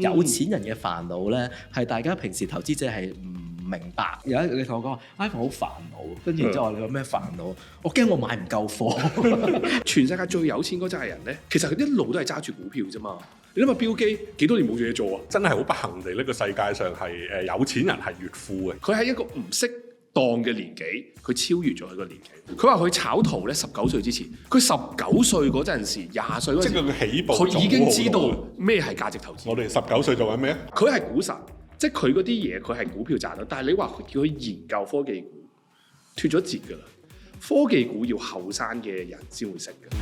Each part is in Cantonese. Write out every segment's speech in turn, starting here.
有錢人嘅煩惱咧，係大家平時投資者係唔明白。有一你同我講 iPhone 好煩惱，跟住之後你有咩煩惱？我驚我買唔夠貨。全世界最有錢嗰扎人咧，其實佢一路都係揸住股票啫嘛。你諗下標基幾多年冇嘢做啊？真係好不幸地，呢個世界上係有錢人係越富嘅。佢喺一個唔適當嘅年紀，佢超越咗佢個年紀。佢話佢炒圖咧19歲之前，佢19歲嗰陣時，20歲嗰陣時，即係佢起步，佢已經知道咩係價值投資。我哋19歲做緊咩啊？佢係股神，即係佢嗰啲嘢，佢係股票賺到。但係你話叫佢研究科技股，脫咗節㗎啦。科技股要後生嘅人先會識嘅。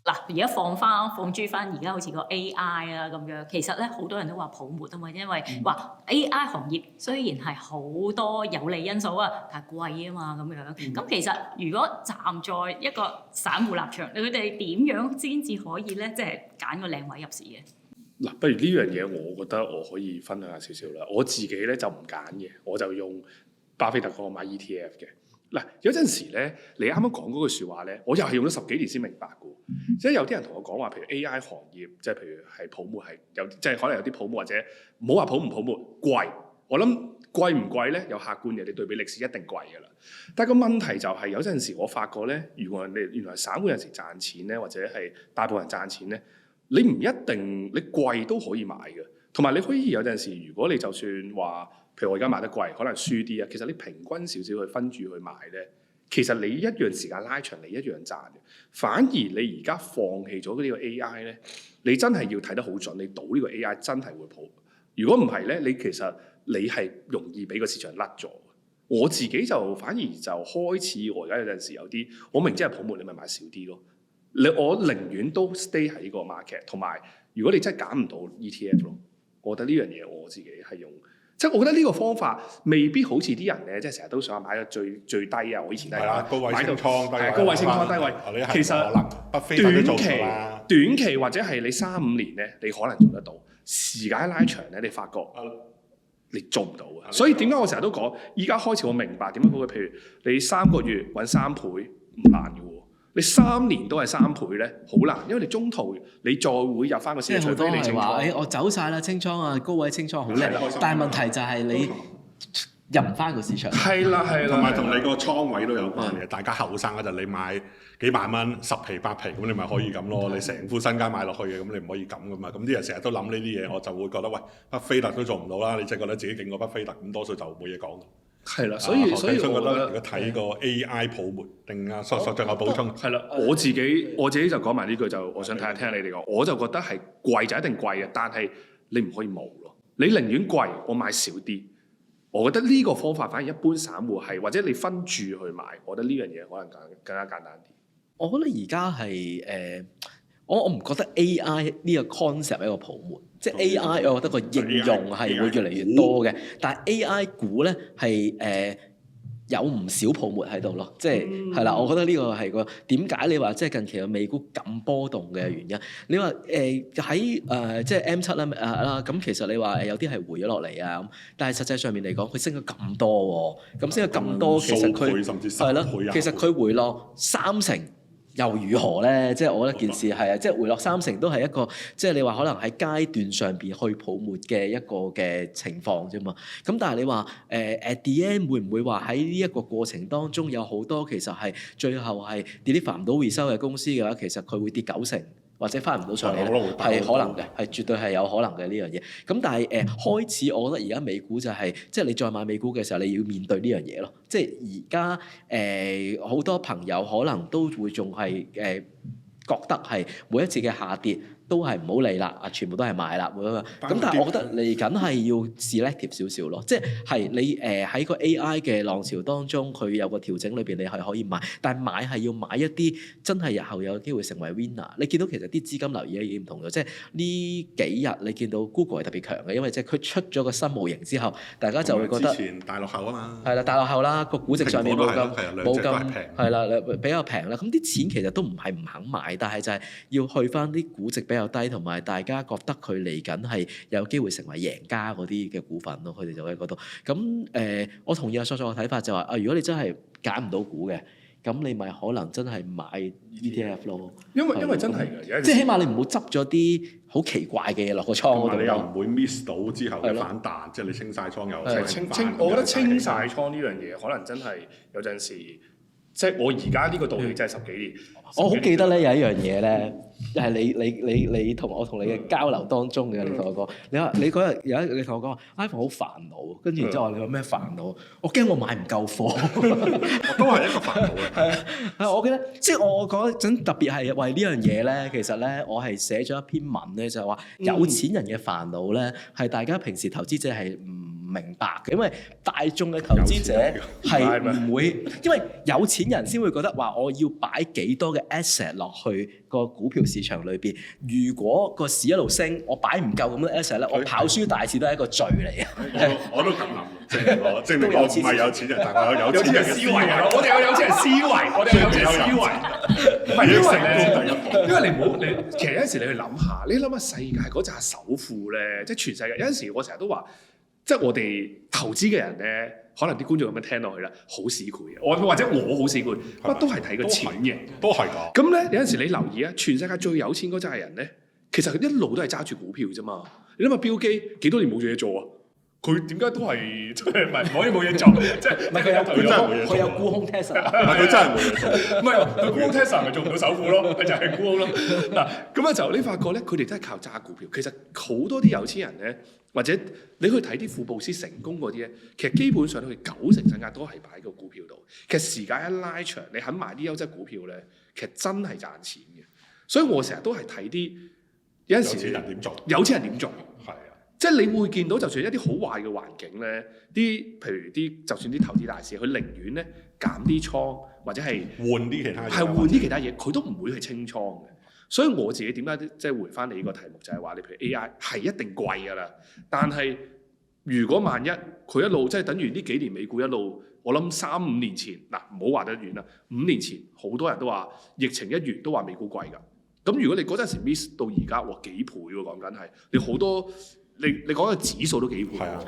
嗱，而家放諸翻，而家好似個 AI 啦咁樣，其實咧好多人都話泡沫啊嘛，因為話 AI 行業雖然係好多有利因素啊，但係貴啊嘛咁樣。咁其實如果站在一個散戶立場，佢哋點樣先至可以咧，即係揀個靚位入市嘅？嗱，不如呢樣嘢，我覺得我可以分享下少少啦。我自己咧就唔揀嘅，我就用巴菲特講買 ETF 嘅。嗱，有陣時咧，你啱啱講嗰句説話咧，我又係用咗10幾年先明白嘅。即係有啲人同我講話，譬如 AI 行業，即係譬如係泡沫係有，即係可能有啲泡沫或者唔好話泡唔泡沫貴。我諗貴唔貴咧，有客觀嘅，你對比歷史一定貴㗎啦。但係個問題就係有陣時我發覺咧，如果你原來散戶有陣時賺錢咧，或者係大部分人賺錢咧，你唔一定你貴都可以買嘅。同埋你可以有陣時，如果你就算話，譬如我而家買得貴，可能輸啲啊。其實你平均少少去分住去買咧，其實你一樣時間拉長，你一樣賺嘅。反而你而家放棄咗呢個 AI 咧，你真係要睇得好準，你賭呢個 AI 真係會泡。如果唔係咧，你其實你係容易俾個市場甩咗。我自己就反而就開始，我而家有陣時有啲，我明知係泡沫，你咪買少啲咯。我寧願都 stay 喺個 market， 同埋如果你真係揀唔到 ETF 咯，我覺得呢樣嘢我自己係用。即係我覺得呢個方法未必好似啲人咧，即係成日都想買到最低啊！我以前都係高位清倉低位，高位清倉低位。其實短期或者係你3-5年咧，你可能做得到。時間拉長咧，你發覺你做唔到啊！所以點解我成日都講，依家開始我明白點解嗰個，譬如你3個月揾3倍唔難嘅喎。你3年都係3倍咧，好難，因為你中途你再會入翻個市場，除非你清倉。我走晒啦，清倉啊，高位清倉好叻，但係問題就係你入唔翻個市場。係啦，同埋同你個倉位都有關嘅。大家後生嗰陣，你買幾萬蚊10皮8皮，咁你咪可以咁咯。你成副身家買落去嘅，咁你唔可以咁噶嘛。咁啲人成日都諗呢啲嘢，我就會覺得喂，巴菲特都做唔到啦。你真係覺得自己勁過巴菲特，咁多數就冇嘢講。係啦，所以我覺得如果睇個 AI 泡沫定啊，再有補充。係啦，我自己就講埋呢句，就我想聽你哋講。我就覺得係貴就一定貴嘅，但係你唔可以冇咯。你寧願貴，我買少啲。我覺得呢個方法反而一般散戶係，或者你分住去買，我覺得呢樣嘢可能更加簡單啲。我覺得而家係我唔覺得 AI 呢個 concept 係一個泡沫，即係 AI 我覺得個應用係會越嚟越多嘅，但係 AI 股咧係有唔少泡沫喺度咯，即係啦，我覺得呢個係個點解你話即係近期嘅美股咁波動嘅原因。你話喺即係 M7啦，咁其實你話有啲係回咗落嚟啊，咁但係實際上面嚟講，佢升咗咁多喎，咁升咗咁多，其實佢係咯，其實佢回落30%。又如何咧？即係我覺得件事係啊，即係回落30%都係一個，即係你話可能喺階段上邊去泡沫嘅一個嘅情況啫嘛。咁但係你話at the end 會唔會話喺呢一個過程當中有好多其實係最後係 deliver 唔到回收嘅公司嘅話，其實佢會跌90%。或者翻唔到上嚟係可能嘅，係絕對係有可能嘅呢樣嘢。咁但係開始，我覺得而家美股就係、即係你再買美股嘅時候，你要面對呢樣嘢咯。即係而家好多朋友可能都會仲係覺得係每一次嘅下跌都係唔好理啦，全部都係買啦咁但係我覺得嚟緊係要 selective 少少咯，即係你喺個 AI 嘅浪潮當中，佢有個調整裏邊，你係可以買，但係買係要買一啲真係日後有機會成為 winner。你見到其實啲資金流已經唔同咗，即係呢幾日你見到 Google 係特別強嘅，因為即係佢出咗個新模型之後，大家就會覺得之前大落後啊嘛，係啦，大落後啦，個估值上面冇咁平，係啦，比較平啦。咁啲錢其實都唔係唔肯買，但係就係要去翻啲估值比較低，同埋大家覺得佢嚟緊係有機會成為贏家嗰啲嘅股份咯，佢哋就喺嗰度。咁我同意阿索嘅睇法就話如果你真係揀唔到股嘅，咁你咪可能真係買 ETF 咯。因為真係嘅，有陣時即係起碼你唔好執咗啲好奇怪嘅嘢落個倉嗰度你又唔咯。會 miss 到之後嘅反彈，即係你清晒倉又係我覺得清晒倉呢樣嘢，可能真係有陣時，即係我而家呢個道理真係10幾年。我好記得咧有一樣嘢咧，係你同我同你嘅交流當中嘅，你同我講，你話你嗰日你同我講話 iPhone 好煩惱，跟住然之後話你有咩煩惱？我驚我買唔夠貨，都係一個煩惱嚟。係我記得，即係我嗰陣特別係為呢樣嘢咧，其實咧我係寫咗一篇文咧，就係話有錢人嘅煩惱咧，係大家平時投資者係唔明白嘅，因為大眾嘅投資者係唔會，因為有錢人先會覺得話我要擺幾多嘅 asset 落去個股票市場裏邊。如果個市一路升，我擺唔夠咁多 asset 咧，我跑輸大市都係一個罪嚟嘅。我都咁諗，證明我唔係有錢人，但係我有錢人嘅思維。我哋有有錢人思維，我哋有有錢人思維。唔係因為你唔好你，其實有陣時你去諗下，你諗下世界嗰紮首富咧，即係全世界有陣時我成日都話。即係我哋投資嘅人咧，可能啲觀眾咁樣聽落去啦，好市儈嘅，或者我好市儈，不過都係睇個錢嘅，都係㗎。咁咧有陣時你留意啊，全世界最有錢嗰扎人咧，其實佢一路都係揸住股票啫嘛。你諗下標基幾多年冇嘢做啊？佢點解都係即係唔可以冇嘢做？即係唔係佢有沽空 Tesla， 佢真係冇嘢做。唔係佢沽空 Tesla 咪做唔到首富咯？佢就係沽空咯。嗱咁啊就你發覺咧，佢哋都係靠揸股票。其實好多啲有錢人咧。或者你去睇啲富布斯成功嗰啲咧，其實基本上佢90%身家都係擺喺個股票度。其實時間一拉長，你肯買啲優質股票咧，其實真係賺錢嘅。所以我成日都係睇啲有陣時有錢人點做，係啊，即係你會見到，就算一啲好壞嘅環境咧，譬如啲就算啲投資大師，佢寧願咧減啲倉或者係換啲其他嘢，佢都唔會去清倉嘅。所以我自己點解即係回翻你呢個題目，就係話你譬如 AI 係一定貴㗎啦，但係如果萬一佢一路即係等於呢幾年美股一路，我諗3-5年前嗱唔好話得遠啦，5年前好多人都話疫情一完都話美股貴㗎。咁如果你嗰陣時 miss 到而家，哇幾倍喎講緊係，你好多你講嘅指數都幾倍。係啊，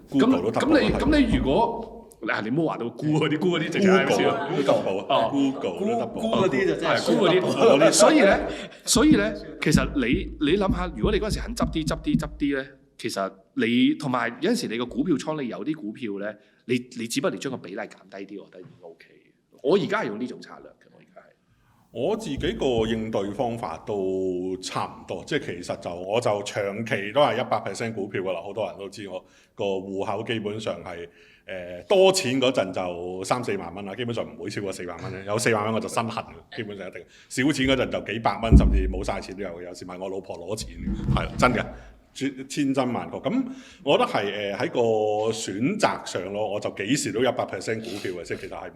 咁你如果你唔好話到沽嗰啲直接 Google 啊 ，Google 嗰啲就真係沽嗰啲，所以咧，其實你諗下，如果你嗰陣時肯執啲咧，其實你同埋有陣時你個股票倉，你有啲股票咧，你只不過將個比例減低啲，我覺得已經 OK。我而家係用呢種策略嘅，我自己個應對方法都差唔多，即係其實我就長期都係100% 股票㗎啦，好多人都知我個戶口基本上係。多錢嗰陣就3-4萬蚊啦，基本上唔會超過4萬蚊嘅。有4萬蚊我就身痕嘅，基本上一定。少錢嗰陣就幾百蚊，甚至冇晒錢都有。有時問我老婆攞錢，係真嘅，千真萬確。咁我覺得係喺個選擇上咯，我就幾時都100% 股票嘅，即係其實係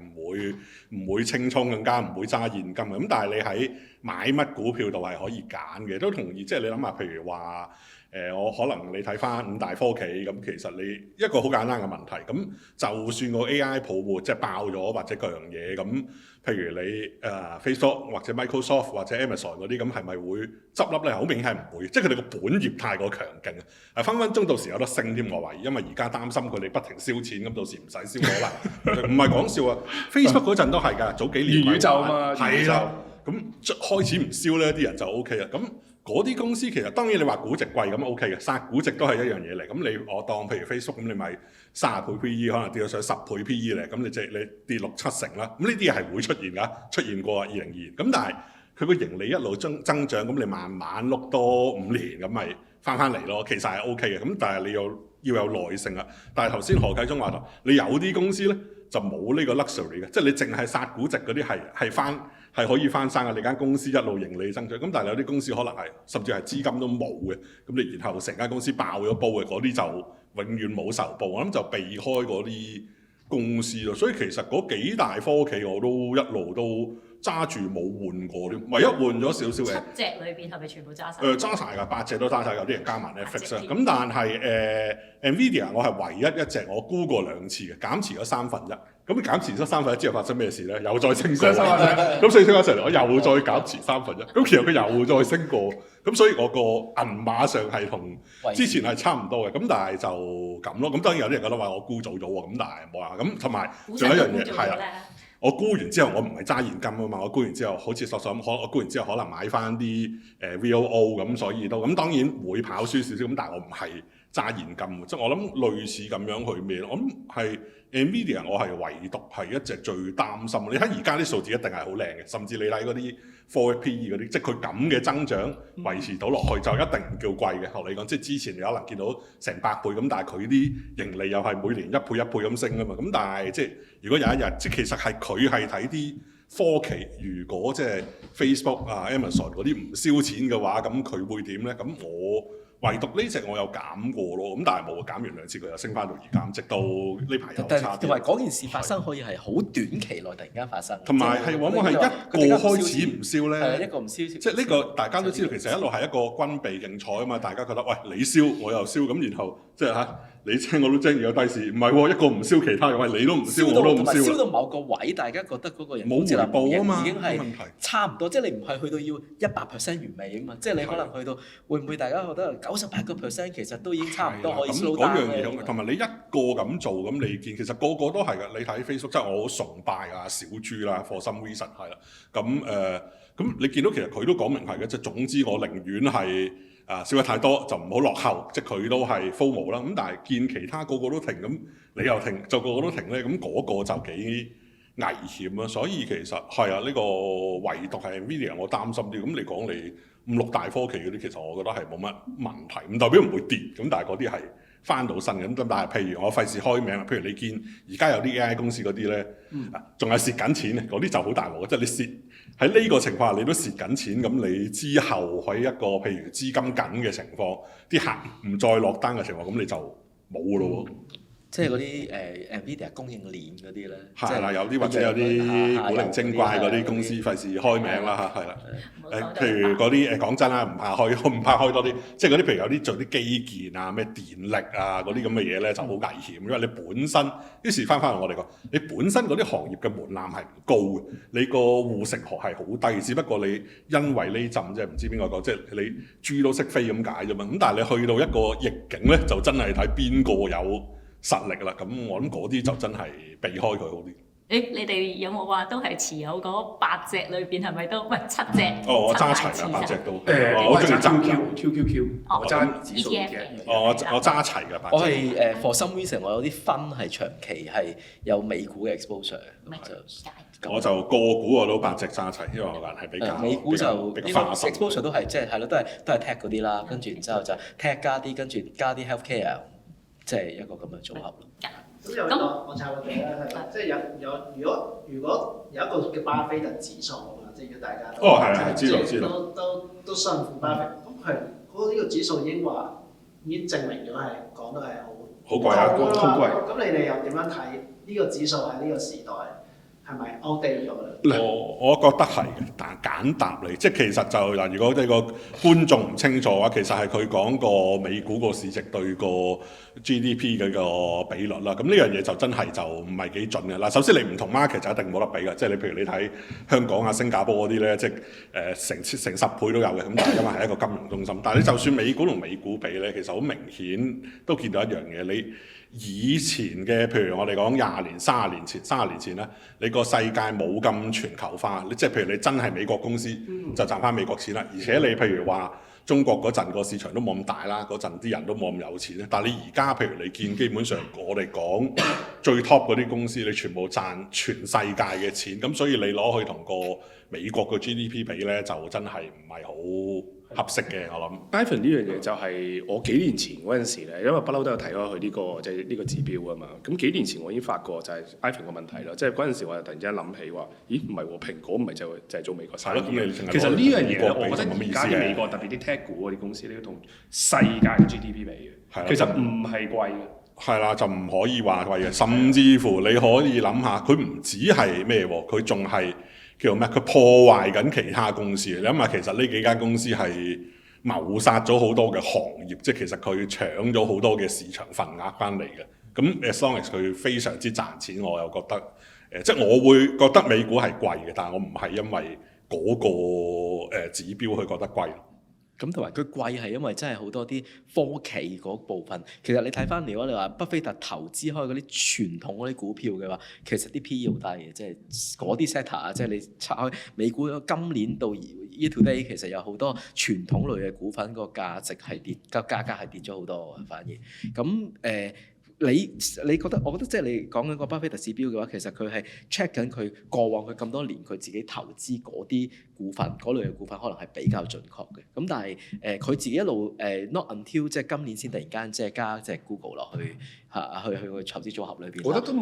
唔會清倉，更加唔會揸現金嘅。咁但係你喺買乜股票度係可以揀嘅，都同意。即係你諗下，譬如話。我可能你睇翻5大科技咁，其實你一個好簡單嘅問題，咁就算個 AI 泡沫即係爆咗或者各樣嘢，咁譬如你Facebook 或者 Microsoft 或者 Amazon 嗰啲，咁係咪會執笠咧？好明顯係唔會，即係佢哋個本業太過強勁啊！分分鐘到時有得升添，我懷疑，因為而家擔心佢哋不停燒錢，咁到時唔使燒咗啦。唔係講笑啊！Facebook 嗰陣都係㗎，早幾年元宇宙嘛，係啦，咁開始唔燒咧，啲人就 OK 啦。咁嗰啲公司其實當然你話估值貴咁 OK 嘅，殺估值都係一樣嘢嚟。咁我當譬如 Facebook 咁，你咪30倍 PE，可能跌到上10倍 PE嚟，咁你跌6-7成啦。咁呢啲嘢係會出現㗎，出現過2022年。咁但係佢個盈利一路增長，咁你慢慢碌多5年，咁咪翻嚟咯。其實係 OK 嘅。咁但係你要有耐性啦。但係頭先何啟宗話到，你有啲公司咧就冇呢個 luxury 嘅，即係你淨係殺估值嗰啲係可以翻生嘅，你間公司一路盈利增長。咁但係有啲公司可能係甚至係資金都冇嘅，咁你然後成間公司爆咗煲嘅，嗰啲就永遠冇仇報。我諗就避開嗰啲公司咯。所以其實嗰幾大科技我都一路都揸住冇換過添，唯一換咗少少嘅。7隻裏邊係咪全部揸晒？揸晒㗎，8隻都揸晒，有啲人加埋 Netflix 啦。咁但係Nvidia 我係唯一一隻我沽過2次嘅，減持咗1/3。咁減持咗1/3之後發生咩事咧？又再升過，咁所以升咗上嚟，我又再減持1/3。咁其實佢又再升過，咁所以我個銀碼上係同之前係差唔多嘅。咁但係就咁咯。咁當然有啲人覺得話我沽早咗喎，咁但係冇話咁。同埋仲有一樣嘢係啦，我沽完之後我唔係揸現金啊嘛，我沽完之後好似索咁，我沽完之後可能買翻啲VOO 咁，所以都咁當然會跑輸少少咁，但係我唔係揸現金，即係我諗類似咁樣去咩咯？我諗係 Nvidia 我係唯獨係一隻最擔心。你睇而家啲數字一定係好靚嘅，甚至你睇嗰啲 forward PE 嗰啲，即係佢咁嘅增長維持到落去就一定唔叫貴嘅。學你講，即係之前你可能見到成百倍咁，但係佢啲盈利又係每年一倍一倍咁升啊嘛。咁但係即係如果有一日，即係其實係佢係睇啲科技，如果即係 Facebook 啊、Amazon 嗰啲唔燒錢嘅話，咁佢會點咧？咁我唯獨呢隻我有減過咯，咁但係冇減完2次，佢又升翻到而家，直到呢排又差啲。同埋嗰件事發生可以係好短期內突然間發生，同埋係往往係一個開始唔燒咧，一個唔燒，即係呢個大家都知道，其實一路係一個軍備競賽啊嘛，大家覺得喂你燒我又燒，咁然後即係嚇你精我都精，有第時唔係喎，一個唔燒其他嘅，喂你都唔燒我都唔燒。燒到某個位，大家覺得嗰個人冇回報啊嘛，已經係差唔多，即係你唔係去到要100% 完美啊嘛，即係你可能去到會唔會大家覺得98%其實都已經差唔多可以 slow down 咁嗰樣嘢，同埋你一個咁做，咁你見其實個個都係㗎。你睇 Facebook，即係我好崇拜啊小豬啦 ，for some reason 係啦。咁你見到其實佢都講明係嘅，即係總之我寧願係燒得太多就唔好落後，即係佢都係 FOMO 啦。咁但係見其他個個都停，咁你又停，就個個都停咧，咁嗰個就幾危險啊。所以其實係啊，呢個唯獨係 Nvidia 我擔心啲。咁你講你5、6大科技嗰啲，其實我覺得係冇乜問題，唔代表唔會跌。咁但係嗰啲係翻到身嘅。咁但係譬如我費事開名啦，譬如你見而家有啲 AI 公司嗰啲咧，仲係蝕緊錢嘅，嗰啲就好大鑊。即係你蝕喺呢個情況下，你都蝕緊錢，咁你之後喺一個譬如資金緊嘅情況，啲客唔再落單嘅情況，咁你就冇㗎咯喎。即係嗰啲Nvidia 供應鏈嗰啲咧，係啦，有啲或者有啲古靈精怪嗰啲公司，費事開名啦嚇，係啦。譬如嗰啲講真啦，唔怕開多啲，即係嗰啲譬如有啲做啲基建啊、咩電力啊嗰啲咁嘅嘢咧，就好危險，因為你本身於是翻我哋講，你本身嗰啲行業嘅門檻係唔高嘅，你個護城河係好低，只不過你因為呢陣即係唔知邊個講，即係你豬都識飛咁解啫嘛。咁但係你去到一個逆境咧，就真係睇邊個有實力啦，咁我諗嗰啲就真係避開佢好啲。你哋有冇話都係持有嗰8隻裏邊係咪都7隻？我揸齊㗎8隻都。我中意揸 QQQ，我揸指數嘅。我揸齊㗎8隻。我係for some reason 我有啲分係長期係有美股嘅 exposure，我就個股我都8隻揸齊，因為我個人係比較美股就比較花心。exposure 都係即係咯，都係 tech 嗰啲啦，跟住然之後就 tech 加啲，跟住加啲 healthcare，即係一個咁嘅組合咯。咁有個我插個嘴啦，即係如果有一個叫巴菲特指數啊嘛，即係如果大家都知道都信服巴菲特，咁佢呢個指數已經證明咗係講得係好貴啊，好貴。咁你哋又點樣睇呢個指數喺呢個時代係咪 outdate 咗咧？我覺得係嘅，但簡答你，即係其實就嗱，如果呢個觀眾唔清楚嘅話，其實係佢講個美股個市值對個 GDP 嗰個比率啦。咁呢樣嘢就真係就唔係幾準嘅啦。首先你唔同 market 就一定冇得比嘅，即係你譬如你睇香港啊、新加坡嗰啲咧，即係成10倍都有嘅。咁但係因為係一個金融中心，但係你就算美股同美股比咧，其實好明顯都見到一樣嘢，你以前嘅譬如我哋講20年、30年前咧，你個世界冇咁全球化，即係譬如你真係美國公司就賺翻美國錢啦。而且你譬如話中國嗰陣個市場都冇咁大啦，嗰陣啲人都冇咁有錢咧。但係你而家譬如你見基本上我哋講最 top 嗰啲公司，你全部賺全世界嘅錢，咁所以你攞去同個美國個 GDP 比咧，就真係唔係好合適嘅。我諗 Ivan 呢樣嘢就係我幾年前嗰陣時咧，因為不嬲都有提開佢呢個即係呢個指標啊嘛。咁幾年前我已經發覺就係 Ivan 個問題啦，即係嗰陣時我就突然之間諗起話，咦唔係喎，蘋果唔係就係做美國生意。其實呢樣嘢咧，我覺得而家啲美國特別啲 tech 股嗰啲公司咧，同世界嘅 GDP 比嘅，其實唔係貴嘅。係啦，就唔可以話貴嘅，甚至乎你可以諗下，佢唔止係咩喎，佢仲係叫做咩？佢破壞緊其他公司。你諗下，其實呢幾間公司係謀殺咗好多嘅行業，即係其實佢搶咗好多嘅市場份額翻嚟嘅。咁 as long as 佢非常之賺錢，我又覺得即係我會覺得美股係貴嘅，但係我唔係因為嗰個指標去覺得貴。咁同埋佢貴係因為真係好多啲科技嗰部分。其實你睇翻嚟，如果你話巴菲特投資開嗰啲傳統嗰啲股票嘅話，其實啲 P/E 好低嘅，即係嗰啲 sector 啊，即係你拆開美股今年到year to date，其實有好多傳統類嘅股份個價值係跌，個價格係跌咗好多反而。咁你覺得？我覺得即係你講緊個巴菲特指標嘅話，其實佢係 check 緊佢過往佢咁多年佢自己投資嗰啲股份嗰類嘅股份，可能係比較準確嘅。咁但係佢自己一路not until 即係今年先突然間即係加隻 Google 落去去個投資組合裏邊。我覺得都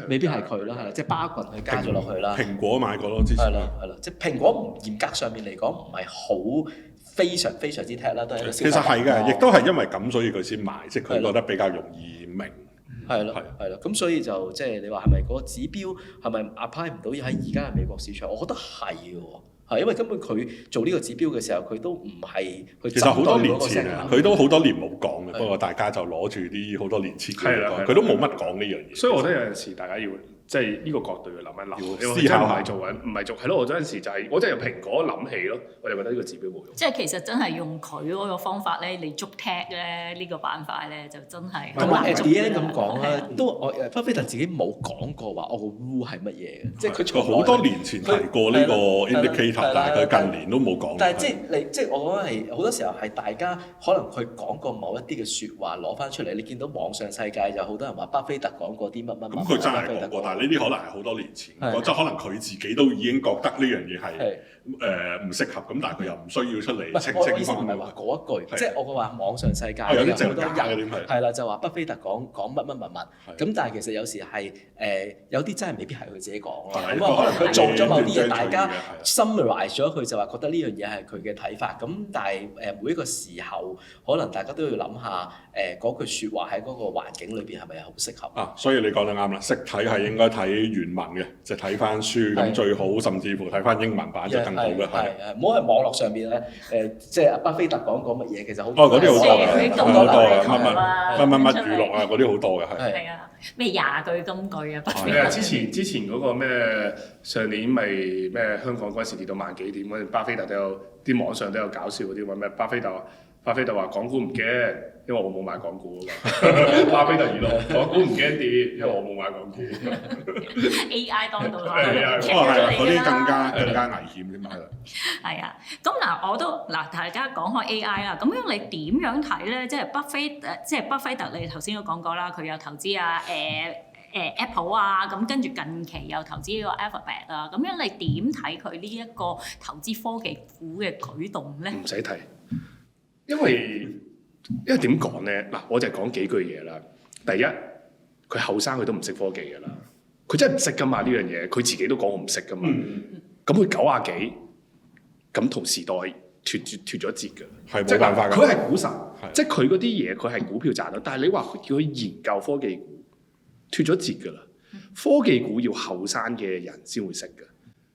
未必係佢啦，係啦，即係巴郡佢加咗落去啦。蘋果買過咯，之前係啦，即係蘋果嚴格上面嚟講唔係好。非常之 tech 啦，都係一個其實係嘅，亦都係因為咁，所以佢先買，即係佢覺得比較容易明。係咯，咁所以就即係你話係咪嗰個指標係咪 apply 唔到喺而家嘅美國市場？我覺得係喎，係因為根本佢做呢個指標嘅時候，佢都唔係佢。其實好多年前啊，佢都好多年冇講嘅，不過大家就攞住啲好多年前嘅講，佢都冇乜講呢樣嘢。所以我覺得有陣時大家要。即係呢個角度要諗一諗，要思考下。唔係做係咯。我有陣時就係我真係由蘋果諗起咯，我就覺得呢個指標冇用。即係其實真係用佢嗰個方法咧嚟捉 tag 咧，呢個板塊咧就真係。同埋 ADN 咁講啦，都巴菲特自己冇講過話我個 rule 係乜嘢嘅，即係佢好多年前提過呢個 indicator， 但係佢近年都冇講。但係即係我覺得係好多時候係大家可能佢講過某一啲嘅説話攞翻出嚟，你見到網上世界就好多人話巴菲特講過啲乜。咁佢真係講過，但係呢啲可能係好多年前，即係可能佢自己都已經覺得呢樣嘢係唔適合，咁但係佢又唔需要出嚟澄清。我意思唔係話嗰一句，即係我話網上世界有啲證假嘅點係。係啦，就話巴菲特講乜，咁但係其實有時係有啲真係未必係佢自己講咯。咁可能佢做咗某啲嘢，大家 summarize 咗佢就話覺得呢樣嘢係佢嘅睇法。咁但係每一個時候，可能大家都要諗下嗰句説話喺嗰個環境裏邊係咪好適合。所以你講得啱啦，識睇係應該睇原文嘅，即係睇翻書咁最好，甚至乎睇翻英文版就更好嘅。係唔好喺網絡上邊咧即係巴菲特講過乜嘢，其實好嗰啲好多嘅，好多嘅乜娛樂啊，嗰啲好多嘅係。係啊，咩廿句金句啊？係啊，之前嗰個咩上年咪咩香港嗰時跌到萬幾點嗰陣，巴菲特都有啲網上都有搞笑嗰啲話咩？巴菲特話港股唔驚，因為我冇買港股啊嘛。巴菲特娛樂港股唔驚跌，因為我冇買港股。AI 當道啦，嗰啲更加危險添嘛。係啊，咁大家講開 AI 啦，咁樣你點樣睇咧？即係巴菲特，你頭先都講過啦，佢有投資Apple 啊，咁跟住近期又投資呢個 Alphabet 啊，咁樣你點睇佢呢一個投資科技股嘅舉動咧？唔使睇。因為點講咧？嗱，我就係講幾句嘢啦。第一，佢後生佢都唔識科技㗎啦，佢真係唔識㗎嘛呢樣嘢，佢自己都講我唔識㗎嘛。咁佢90幾，咁同時代脫咗節㗎，係冇辦法㗎。佢係股神，即係佢嗰啲嘢佢係股票賺到，但係你話叫佢研究科技股，脫咗節㗎啦。科技股要後生嘅人先會識㗎。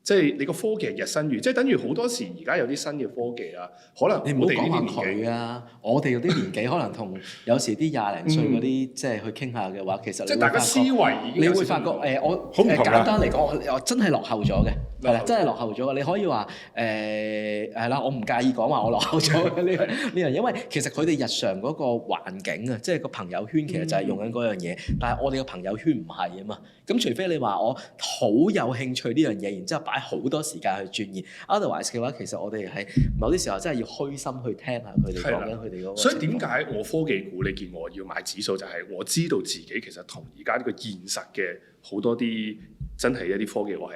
即係你個科技日新月，即係等於好多時而家有啲新嘅科技啦，可能你唔好講話佢啊，我哋嗰啲年紀可能同有時啲廿零歲嗰啲即係去傾下嘅話，其實即係大家思維已經你會發覺我簡單嚟講，我真係落後咗嘅，係啦，真係落後咗嘅。你可以話係啦，我唔介意講話我落後咗嘅呢樣，因為其實佢哋日常嗰個環境啊，即係個朋友圈其實就係用緊嗰樣嘢，但係我哋個朋友圈唔係啊嘛。咁除非你話我好有興趣呢樣嘢，然之後擺好多時間去鑽研 ，otherwise 嘅話，其實我哋係某啲時候真係要虛心去聽下佢哋講緊佢哋嗰個。所以點解我科技股你見我要買指數，就係我知道自己其實同而家呢個現實嘅好多啲真係一啲科技我係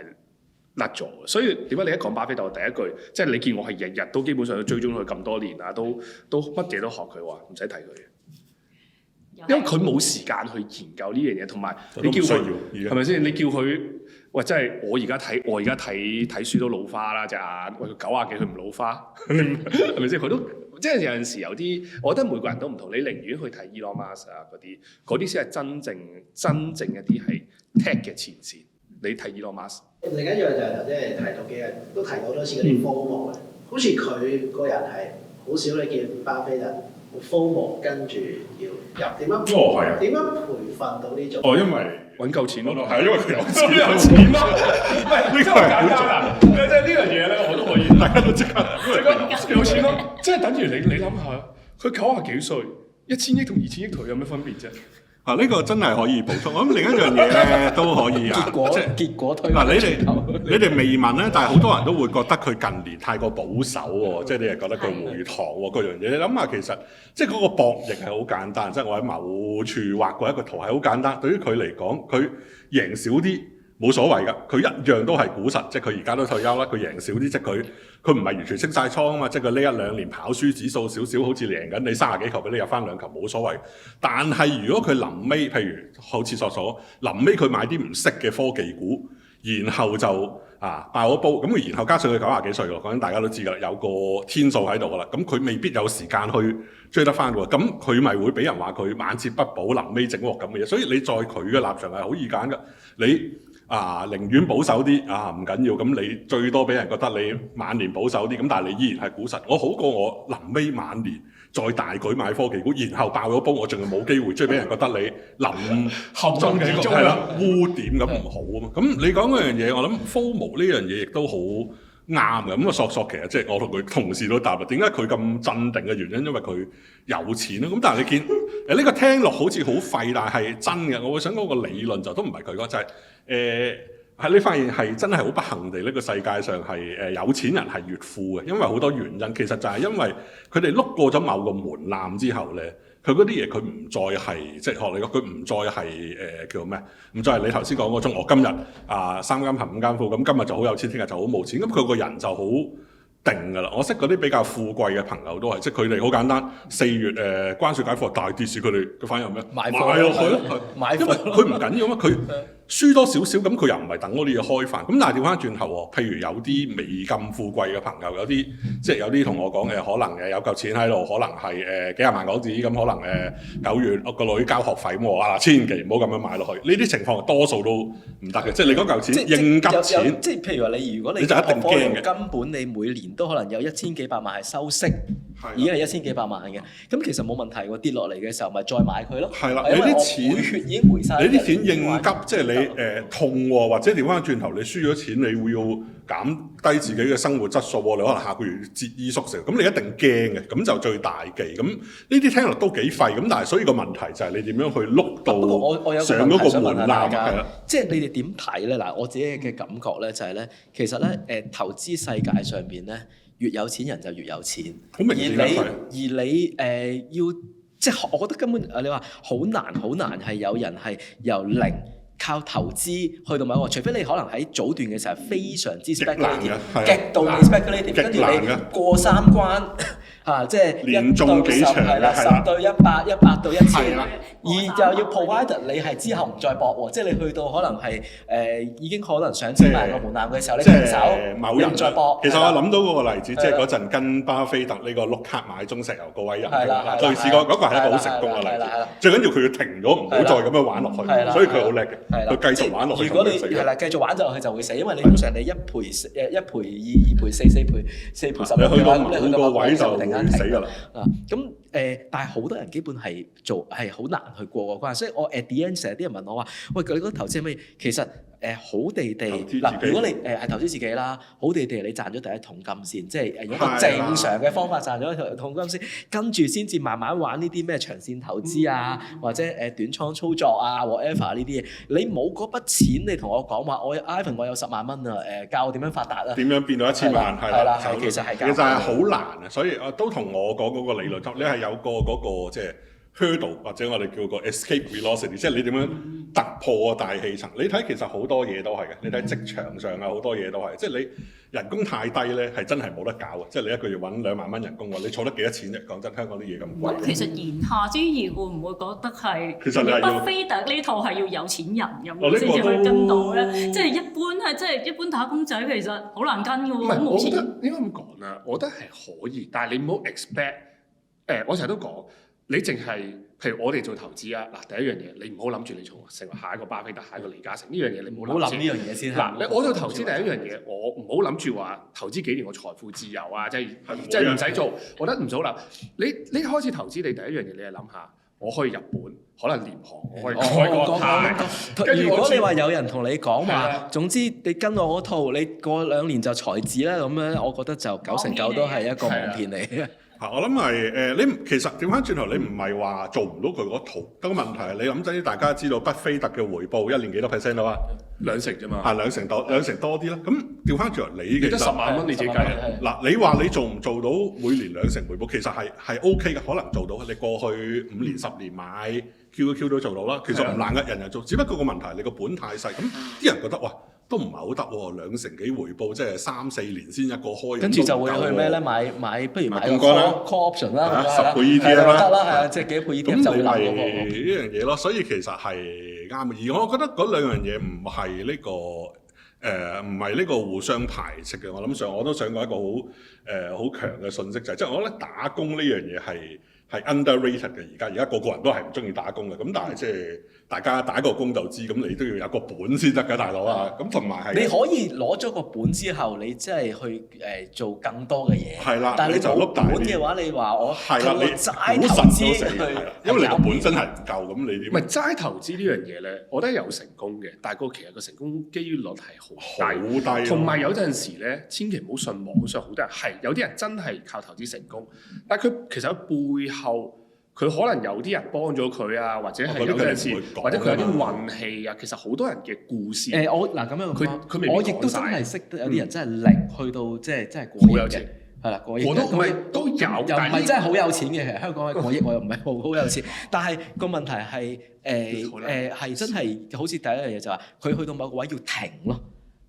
甩咗。所以點解你一講巴菲特，我第一句即係你見我係日日都基本上都追蹤佢咁多年啦，都乜嘢都學佢話，唔使睇佢嘅。因為佢冇時間去研究呢樣嘢，同埋你叫佢係咪先？你叫佢喂，真係我而家睇書都老花啦隻眼。喂，佢90幾佢唔老花，係咪先？佢都即係有陣時有啲，我覺得每個人都唔同。你寧願去睇 Elon Musk 啊嗰啲先係真正一啲係 tech 嘅前線。你睇 Elon Musk。另一樣就係頭先提到幾日都提過好多次嗰啲 FOMO 嘅，好似佢個人係好少你見巴菲特。FOMO 跟住要入點樣？點樣培訓到呢種？因為揾夠錢咯，係因為佢有錢咯。喂，呢個係簡單啊！即係呢樣嘢咧，我都可以，大家都即刻有錢咯。即係等於你諗下，佢90幾歲，1000億同2000億台有咩分別啫？呢個真係可以補充。我諗另一樣嘢咧都可以啊，結果推嗱，你哋未問咧，但係好多人都會覺得佢近年太過保守喎，即係你係覺得佢回堂喎嗰樣嘢。你諗下其實即係嗰個博弈係好簡單，即係我喺某處畫過一個圖係好簡單。對於佢嚟講，佢贏少啲冇所謂㗎，佢一樣都係股神，即係佢而家都退休啦，佢贏少啲，即係佢唔係完全清晒倉啊嘛，即係佢呢1-2年跑輸指數少少，好似贏緊你30幾球俾你入翻2球冇所謂。但係如果佢臨尾，譬如好似所臨尾佢買啲唔識嘅科技股，然後就爆咗煲，咁然後加上佢90幾歲喎，講緊大家都知㗎啦，有個天數喺度㗎啦，咁佢未必有時間去追得翻喎，咁佢咪會俾人話佢晚節不保，臨尾整鑊咁嘅嘢。所以你在佢嘅立場係好易揀㗎，你寧願保守啲唔緊要，咁你最多俾人覺得你晚年保守啲，咁但係你依然係股神，我好過我臨尾晚年再大舉買科技股，然後爆咗煲，我仲係冇機會，即係俾人覺得你臨後中幾個係啦污點咁唔好啊嘛。咁你講嗰樣嘢，我諗 FOMO 呢樣嘢亦都好啱嘅。咁索其實即係我同佢同事都答啦，點解佢咁鎮定嘅原因，因為佢有錢咯。咁但係你見呢個聽落好似好廢，但係真嘅。我會想講個理論就都唔係佢講，就係係你發現係真係好不幸地，呢個世界上係有錢人係越富嘅，因為好多原因。其實就係因為佢哋碌過咗某個門檻之後咧，佢嗰啲嘢佢唔再係即係學你講，佢唔再係叫咩？唔再係你頭先講嗰種。我今日3間棚5間鋪，咁今日就好有錢，聽日就好冇錢。咁佢個人就好定㗎啦。我識嗰啲比較富貴嘅朋友都係，即係佢哋好簡單。4月關稅解放大跌市，佢哋嘅反應係咩？買落去咯，因為佢唔緊要啊嘛，佢輸多少少，咁佢又唔係等嗰啲嘢開飯。咁但係調翻轉頭喎，譬如有啲未咁富貴嘅朋友，有啲即係有啲同我講嘅，可能有嚿錢喺度，可能係幾廿萬港紙咁，可能9月個女交學費咁，我話千祈唔好咁樣買落去。呢啲情況多數都唔得嘅，即係你嗰嚿錢應急錢，即係譬如話你如果你就一定驚嘅，根本你每年都可能有1000幾百萬係收息，已經係1000幾百萬嘅，咁其實冇問題喎。跌落嚟嘅時候咪再買佢咯。係啦，你啲錢血已經回晒，你啲錢應急，即係你痛喎，或者調翻轉頭你輸咗錢，你會要減低自己嘅生活質素喎，你可能下個月節衣縮食，咁你一定驚嘅，咁就最大忌。咁呢啲聽落都幾廢，咁但係所以個問題就係你點樣去碌到上嗰個門檻係啦。即係你哋點睇咧？嗱，我自己嘅感覺咧就係咧，其實咧投資世界上邊咧，越有錢人就越有錢，好明顯而你要即係我覺得根本你話好難係有人係由零靠投資去到某個，除非你可能喺早段嘅時候非常之 speculative， 極度 speculative， 跟住你過3關即係連中幾場係啦，10對100，100對1000，而就要 provider 你係之後唔再搏喎，即係你去到可能係已經可能上千萬個門檻嘅時候，你停手，某人唔再搏。其實我諗到嗰個例子，即係嗰陣跟巴菲特呢個碌卡買中石油嗰位人，類似嗰個係一個好成功嘅例子。最緊要佢要停咗，唔好再咁樣玩落去，所以佢好叻嘅。佢繼續玩落去，如果你係啦，繼續玩就佢就會死，因為你通常你1賠2，2賠4，4賠10嘅話，咁你去到個位就突然間死㗎啦。咁但係好多人基本係係好難去過個關，所以我 at the end 成日啲人問我話：喂，你覺得投資係咩？其實好地地嗱，如果你係投資自己啦，好地地你賺咗第一桶金先，即係用一個正常嘅方法賺咗一桶金先，跟住先至慢慢玩呢啲咩長線投資啊，或者短倉操作啊 whatever 呢啲嘢。你冇嗰筆錢，你同我講話，Ivan 我有10萬蚊啊，教我點樣發達啊？點樣變到1000萬？係啦，其實係好難啊，所以都同我講嗰個理論，你係有個嗰個即係 hurdle 或者我哋叫個 escape velocity， 即係你點樣突破個大氣層？你睇其實好多嘢都係嘅，你睇職場上啊好多嘢都係，即係你人工太低咧，係真係冇得搞嘅。即係你一個月揾2萬蚊人工喎，你儲得幾多錢啫？講真，香港啲嘢咁貴。其實言下之意會唔會覺得係？其實你係巴菲特呢套係要有錢人咁先至去跟到咧？即係一般打工仔其實好難跟嘅喎。唔係，我覺得應該咁講啦。我覺得係可以，但係你唔好 expect。我成日都講。你淨係，譬如我哋做投資啊，嗱第一樣嘢，你唔好諗住你成為下一個巴菲特、下一個李嘉誠呢樣嘢，你唔好諗呢樣嘢先。嗱，我做投資第一樣嘢，我唔好諗住話投資幾年我財富自由啊，即係唔使做，我覺得唔好諗。你開始投資，你第一樣嘢你係諗下，我可以日本，可能廉航，我可以開國泰。如果你話有人同你講話，總之你跟我嗰套，你過2年就財智啦咁樣，我覺得就9成9都係一個蒙騙嚟嘅。我諗係你其實調翻轉頭，你唔係話做唔到佢嗰套，得個問題係你諗真啲，大家知道巴菲特嘅回報一年幾多 percent 啊？ 2成啫嘛，兩成多啲啦。咁調翻轉頭，你得10萬蚊你自己計嗱，你話你做唔做到每年2成回報，其實係 OK 嘅，可能做到。你過去5年10年買 QQ 都做到啦，其實唔難嘅，人人做。只不過個問題你個本太細，咁啲人覺得哇，都唔係好得喎，2成幾回報，即係3、4年先一個開。跟住就會去咩咧？買不如買個 call option 啦，10倍 ETF 啦，得啦，係啊，即係幾倍 ETF 就會諗嗰個呢樣嘢咯。所以其實係啱嘅，而我覺得嗰兩樣嘢唔係呢個互相排斥嘅。我都想講一個好強嘅信息就係，即係我覺得打工呢樣嘢係 underrated 嘅。而家個個人都係唔中意打工嘅，咁但係即係大家打個工就知，咁你都要有個本先得㗎，大佬啊！咁同埋係你可以攞咗個本之後，你即係去做更多嘅嘢。係啦，但係你就冇本嘅話，你話我係啦，你齋投資死係啦，因為你個本身係唔夠，咁你點？唔係齋投資呢樣嘢咧，我覺得有成功嘅，但係其實個成功機率係好低，同埋有陣時咧，千祈唔好信網上好多人係有啲人真係靠投資成功，但係佢其實喺背後。佢可能有啲人幫咗佢啊，或者係有陣時，或者佢有啲運氣啊。其實好多人嘅故事。我嗱咁樣佢我亦都真係識得有啲人真係零去到即係過億嘅，係啦過億。我都唔係都有，又唔係真係好有錢嘅。其實香港嘅過億我又唔係好有錢，但係個問題係係真係好似第一樣嘢就話佢去到某個位要停咯。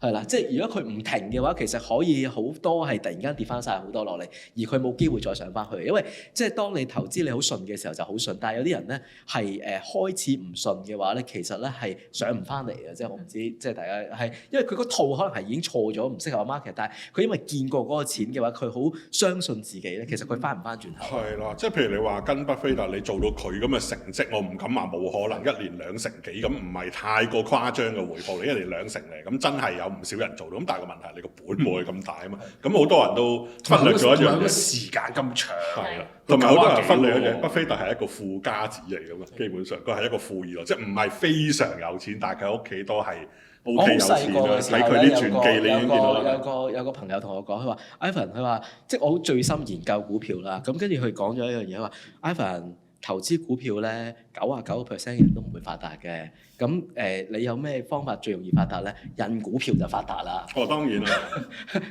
係啦，即係如果佢唔停嘅話，其實可以好多係突然間跌翻晒好多落嚟，而佢冇機會再上翻去。因為即係當你投資你好順嘅時候就好順，但係有啲人咧係開始唔順嘅話咧，其實咧係上唔翻嚟嘅。即係我唔知，即係大家係因為佢個套可能係已經錯咗，唔適合 market， 但係佢因為見過嗰個錢嘅話，佢好相信自己咧，其實佢翻唔翻轉頭。係啦，即係譬如你話跟巴菲特，你做到佢咁嘅成績，我唔敢話冇可能一年2成幾，咁唔係太過誇張嘅回報，你一年2成嚟，咁真係有唔少人做到，咁但係個問題係你個本冇佢咁大啊嘛，咁好多人都忽略咗一樣嘢，時間咁長，係啦，同埋好多人忽略一樣嘢，巴菲特係一個富家子嚟㗎嘛，基本上佢係一個富二代，即係唔係非常有錢，但係佢屋企都係 OK 有錢啦。睇佢啲傳記，你已經見到啦。有個朋友同我講，佢話 Ivan， 佢話即係我好醉心研究股票啦，咁跟住佢講咗一樣嘢，話 Ivan 投資股票咧，99% 嘅人都唔會發達嘅。咁你有咩方法最容易發達咧？印股票就發達啦。當然啦，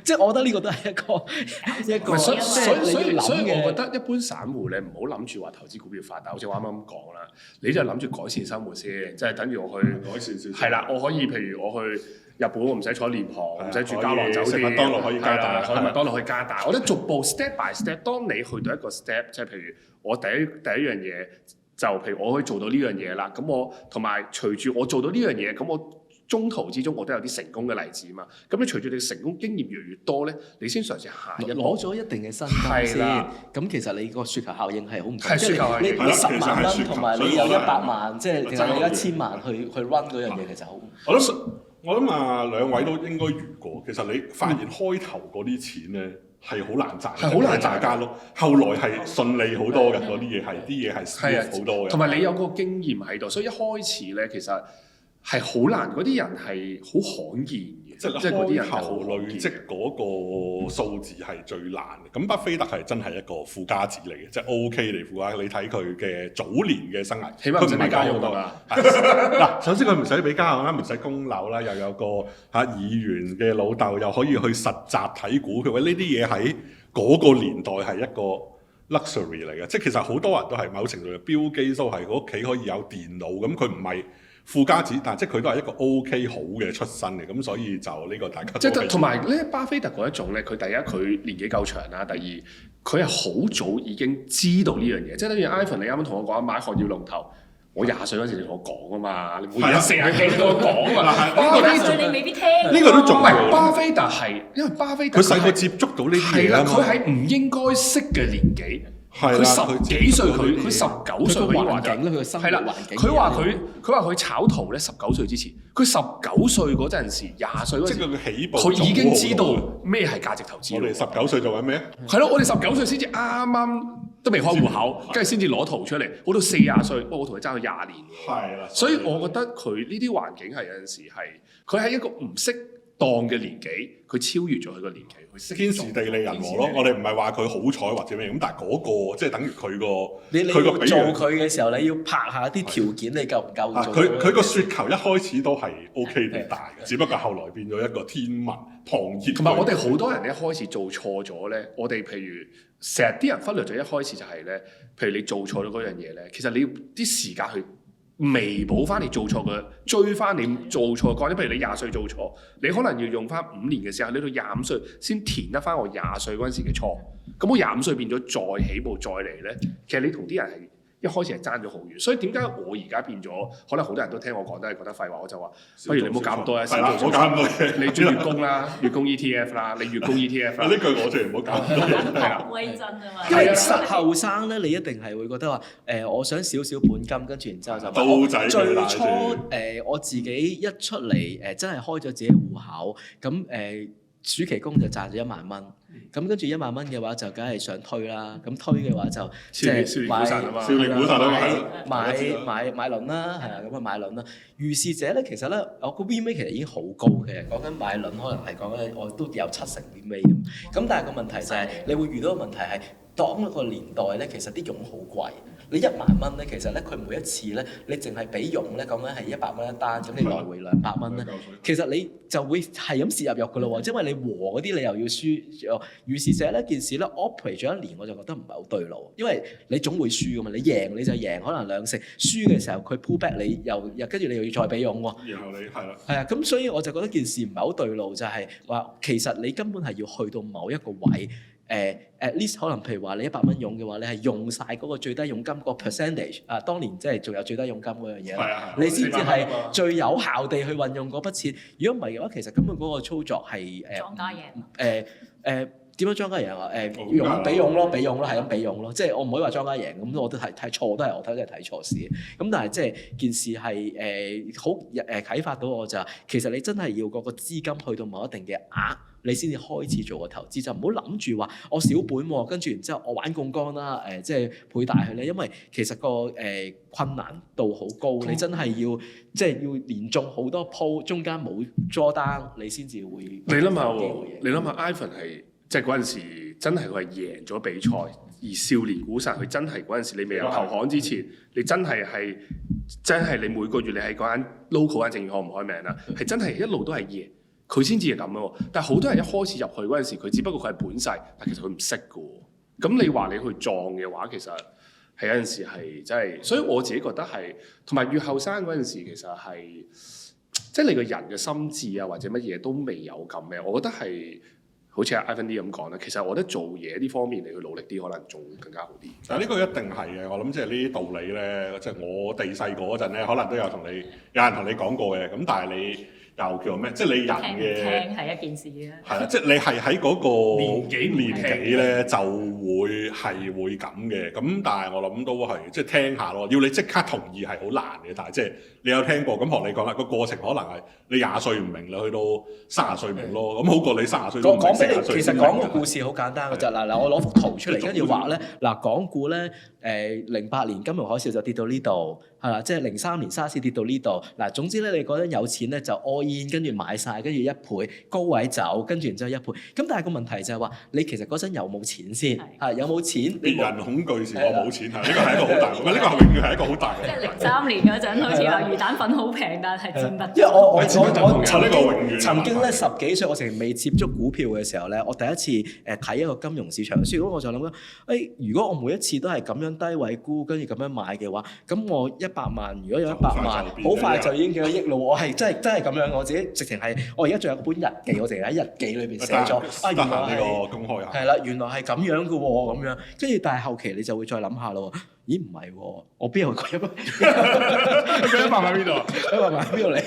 即係我覺得呢個都係一個所以我覺得一般散戶咧，唔好諗住話投資股票發達，好似我啱啱咁講啦，你就諗住改善生活先，即係等於我去改善先。係啦，我可以譬如我去日本，我唔使坐廉航，唔使住膠囊酒店，食麥當勞可以加大，去麥當勞可以加大。我覺得逐步 step by step， 當你去到一個 step， 即係譬如我第一樣嘢。就譬如我可以做到呢樣嘢啦，咁我同埋隨住我做到呢樣嘢，咁我中途之中我都有啲成功嘅例子嘛。咁你隨住你成功經驗越嚟越多咧，你先嘗試下一步攞咗一定嘅身家先。咁其實你個雪球效應係好唔同。係雪球效應。你10萬蚊同埋你有100萬，即係你有1000萬去 run 嗰樣嘢，其實好。我諗啊，兩位都應該遇過。其實你發現開頭嗰啲錢咧係好難賺，係好難賺家咯。後來係順利好多嘅，嗰啲嘢係 smooth 好多嘅。同埋你有個經驗喺度，所以一開始咧其實係好難。嗰啲人係好罕見嘅。即係嗰啲人頭累積嗰個數字係最難嘅。咁巴菲特係真係一個富家子嚟嘅，即係 OK 嚟富家。你睇佢嘅早年嘅生涯，起碼唔使俾家用㗎嘛。嗱，首先佢唔使俾家用啦，唔使供樓啦，又有個議員嘅老豆，又可以去實習睇股票。呢啲嘢喺嗰個年代係一個 luxury 嚟嘅。即係其實好多人都係某程度嘅標機都係屋企可以有電腦，咁佢唔係富家子，但係即係佢都係一個 OK 好嘅出身嘅，咁所以就呢個大家即係同埋咧，巴菲特嗰一種咧，佢第一佢年紀夠長啦，第二佢係好早已經知道呢樣嘢，即係等於 Ivan 你啱啱同我講買學業龍頭，我20歲嗰時同我講啊嘛，你冇而家40幾同我講啊，巴菲特你未必聽，呢個都仲唔係巴菲特係，因為巴菲特佢細個接觸到呢啲嘢啊嘛，佢喺唔應該識嘅年紀。佢10幾歲，佢19歲，佢話境咧，佢嘅生活環境。佢話佢炒圖咧，19歲之前，佢19歲嗰陣時，20歲嗰陣時，即係佢起步，佢已經知道咩係價值投資。我哋19歲做緊咩？係咯，我哋19歲先至啱啱都未開戶口，跟住先至攞圖出嚟，好到40歲，我同佢爭咗20年。係啦，所以我覺得佢呢啲環境係有陣時係，佢係一個唔識當嘅年紀，佢超越咗佢個年紀，佢識天時地利人和咯。我哋唔係話佢好彩或者咩咁，但係嗰個即係等於佢個你佢個做佢嘅時候，你要拍下啲條件，你夠唔夠做？佢個雪球一開始都係 OK 地大嘅，只不過後來變咗一個天文狂熱。同埋我哋好多人一開始做錯咗咧，我哋譬如成日啲人忽略咗一開始就係咧，譬如你做錯咗嗰樣嘢咧，其實你要啲時間去彌補翻你做錯嘅，追翻你做錯嘅。譬如你20歲做錯，你可能要用翻5年嘅時間，你到25歲先填得翻我20歲嗰陣時嘅錯。咁我25歲變咗再起步再嚟咧，其實你同啲人係一開始係爭咗好遠。所以點解我而家變咗？可能好多人都聽我講都係覺得廢話，我就話不如你唔好搞咁多啊，係啦，唔好搞咁多嘢。你做月供啦，月供 ETF 啦，你月供 ETF 啦。呢句我最唔好搞咁多嘢。係啦，威真啊嘛。因為實後生咧，你一定係會覺得話我想少少本金，跟住然之後就刀仔最最大初我自己一出嚟真係開咗自己戶口，咁暑期工就賺咗1萬蚊，咁跟住1萬蚊嘅話就梗係想推啦，咁推嘅話就即係買輪啦，係啊，咁買輪啦。如是者咧，其實咧我個 V 尾其實已經好高嘅，講緊買輪可能係講緊我都有70 V 尾咁但係個問題就係你會遇到個問題係當一個年代咧，其實啲傭好貴。你1萬蚊咧，其實咧佢每一次咧，你淨係俾傭咧，講緊係100蚊一單，咁你來回200蚊咧，其實你就會係咁蝕入肉噶咯喎，因為你和嗰啲你又要輸，於是者呢件事咧 operate 咗1年，我就覺得唔係好對路，因為你總會輸噶嘛，你贏你就贏，可能2成，輸嘅時候佢 pull back 你又跟住你又要再俾傭喎，然後你係啦，係啊，咁所以我就覺得件事唔係好對路，就係話其實你根本係要去到某一個位。at least 可能譬如話你100蚊傭嘅話，你係用晒嗰個最低佣金個 percentage 啊，當年即係仲有最低佣金嗰樣嘢啦，你先至係最有效地去運用嗰筆錢。如果唔係嘅話，其實根本嗰個操作係莊家贏。點樣莊家贏啊？用俾傭咯，俾傭咯，係咁俾傭咯。即係我唔可以話莊家贏，咁我都睇錯，都係我睇都係睇錯事。咁但係即係件事係好啟發到我就係，其實你真係要嗰個資金去到某一定嘅額，你先至開始做個投資，就唔好諗住話我小本喎，跟住然之後我玩槓桿啦，即係倍大佢咧。因為其實個困難度好高，你真係要即係要連中好多鋪，中間冇 draw down，你先至會。你諗下喎，你諗下 Ivan 係。即係嗰陣時，真係佢係贏咗比賽，而少年股神佢真係嗰陣時，你未有投行之前，你真係你每個月你喺嗰間 local 間證券行唔開名啦，係真係一路都係贏，佢先至係咁咯。但係好多人一開始入去嗰陣時，佢只不過佢係本勢，但其實佢唔識嘅喎。咁你話你去撞嘅話，其實係有陣時係真係，所以我自己覺得係，同埋越後生嗰陣時，其實係即係你個人嘅心智啊，或者乜嘢都未有咁咩，我覺得係。好似阿 Ivan D 咁講咧，其實我覺得做嘢呢方面你去努力啲，可能仲更加好啲。但係呢個一定係嘅，我諗即係呢啲道理咧，即係我哋細個嗰陣咧，可能都有人同你講過嘅。咁但係你又叫咩？即係你人嘅聽係一件事嘅。係啦，即係你係喺嗰個年紀咧，就會咁嘅。咁但係我諗都係即係聽下咯。要你即刻同意係好難嘅，但係即係你有聽過咁學你講啦，個過程可能係你20歲唔明，你去到30歲明咯。咁好過你30歲都唔明。講俾你，其實講個故事好簡單嘅啫。嗱，我攞幅圖出嚟，跟住畫咧，嗱，港股咧08年金融海嘯就跌到呢度，係啦，即係03年沙士跌到呢度。嗱，總之咧，你嗰陣有錢咧就 all in，跟住買晒，跟住1倍高位走，跟住然之後1倍。咁但係個問題就係話，你其實嗰陣有冇錢先？係有冇錢？別人恐懼時我冇錢，係呢個係一個好大，呢個係永遠係一個好大嘅。即係03年嗰陣，好似話魚蛋粉好平，但係佔得。因為我曾經咧10幾歲，我成未接觸股票嘅時候咧，我第一次睇一個金融市場嘅書，咁我就諗緊，如果我每一次都係咁樣低位沽，跟住咁樣買嘅話，咁我100萬，如果有100萬，好快就已經幾多億咯。我係真係咁樣，我自己直情係，我而家仲有本日記，我淨係喺日記裏邊寫咗，原來呢個公開係啦，原來係咁樣嘅喎，咁樣，跟住但係後期你就會再諗下咯。咦，唔係喎，我邊有個100萬？佢100萬喺邊度？100萬喺邊度嚟？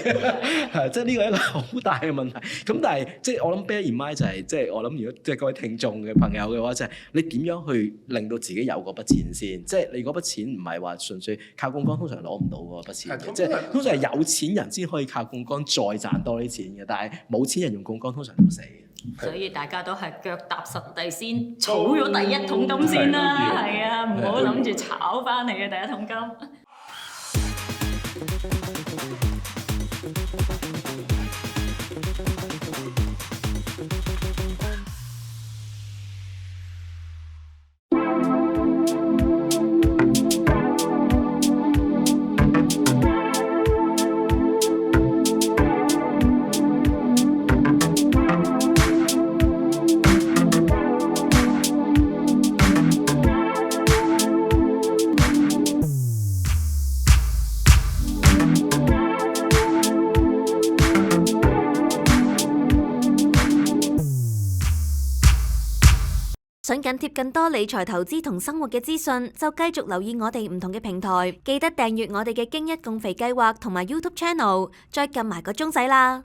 係即係呢個一個好大嘅問題。咁但係即係我諗 bear in mind 就係即係我諗，如果即係各位聽眾嘅朋友嘅話，就係你點樣去令到自己有嗰筆錢先？即係你嗰筆錢唔係話純粹靠槓桿，通常攞唔到嗰筆錢嘅。即係通常係有錢人先可以靠槓桿再賺多啲錢嘅，但係冇錢人用槓桿通常都死。所以大家都係腳踏實地先，儲咗第一桶金先啦，係啊，唔好諗住炒翻嚟嘅第一桶金。想緊貼更多理財投資同生活嘅資訊，就繼續留意我哋唔同嘅平台，記得訂閱我哋嘅經一共肥計劃同埋 YouTube Channel，再撳埋個鐘仔啦。